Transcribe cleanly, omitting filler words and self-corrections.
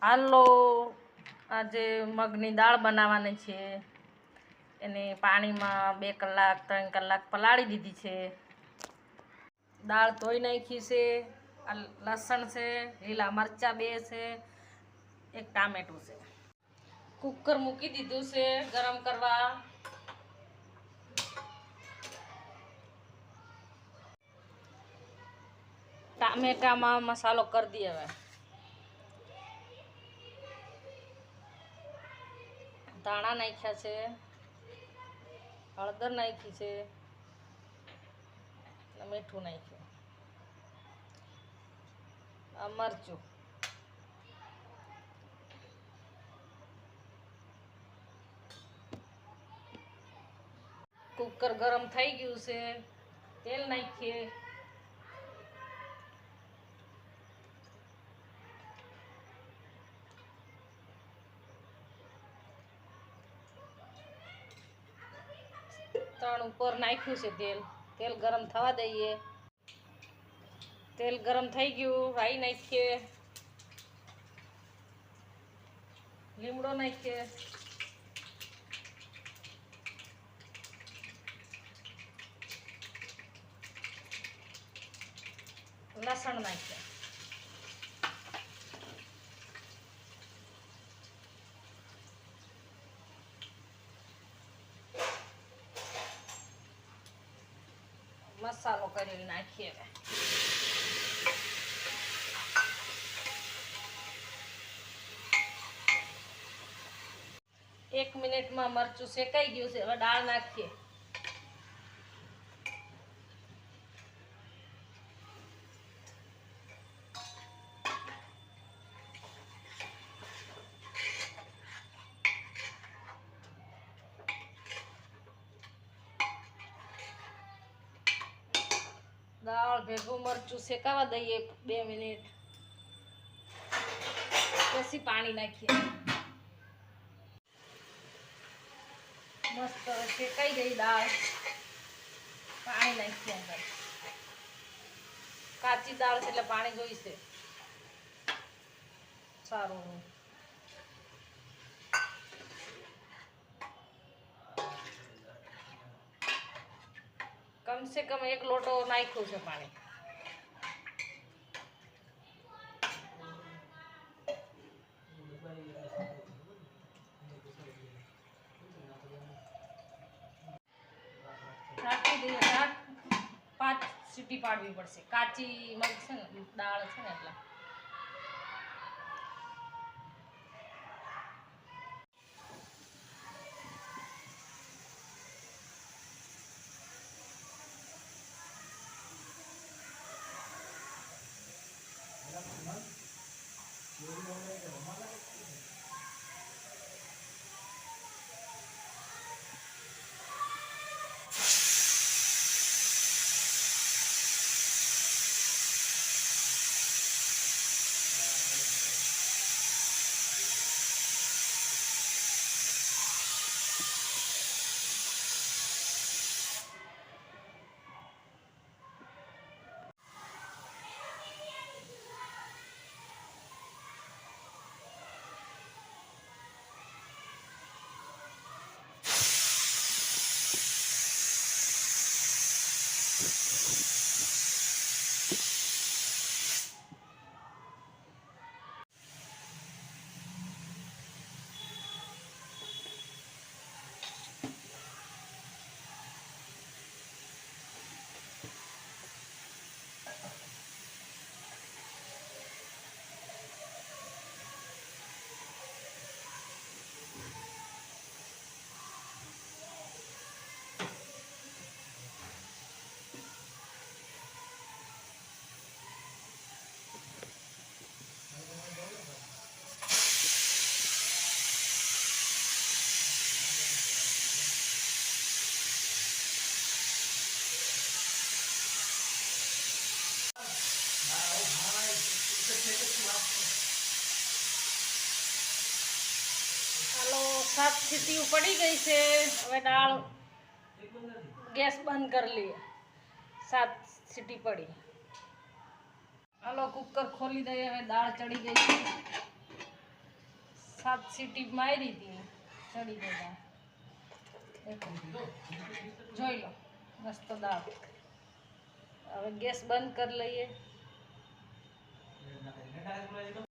હાલો, આજે મગની દાળ બનાવવાની છે. એને પાણીમાં 2 કલાક 3 કલાક પલાળી દીધી છે. દાળ ધોઈ નાખી છે. લસણ છે, લીલા મરચાં 2 છે, 1 ટામેટું છે. કુકર મૂકી દીધું છે ગરમ કરવા. ટામેટામાં મસાલો કરી દઈએ હવે. ધાણા નાખ્યા છે, હળદર નાખી છે, મીઠું નાખ્યું, મરચું, કુકર ગરમ થઈ ગયું છે. તેલ નાખીએ. ત્રણ ઉપર નાખ્યું છે તેલ. તેલ ગરમ થવા દઈએ. તેલ ગરમ થઈ ગયું. રાઈ નાખીએ, લીમડો નાખીએ, લસણ નાખીએ, મસાલો કરી નાખીએ. 1 મિનિટમાં મરચું શેકાઈ ગયું છે. હવે દાળ નાખીએ. દાળ ભેગું મરચું શેકાવા દઈએ 2 મિનિટ. પછી પાણી નાખીએ. મસ્ત શેકાઈ ગઈ દાળ. પાણી નાખીએ અંદર. કાચી દાળ છે એટલે પાણી જોઈશે. સારું. કમસે કમ 1 લોટો નાખ્યું છે પાણી. ઢાંકી દઈએ. 5 સીટી પાડવી પડશે. કાચી મગ છે ને, દાળ છે ને એટલે. હાલો, 7 સીટી પડી ગઈ છે. હવે દાળ ગેસ બંધ કરી લઈએ. 7 સીટી પડી. હાલો, કુકર ખોલી દઈએ. હવે દાળ ચડી ગઈ છે. 7 સીટી મારી હતી ચડી ગયા. જોઈ લો મસ્ત દાળ. હવે ગેસ બંધ કરી લઈએ.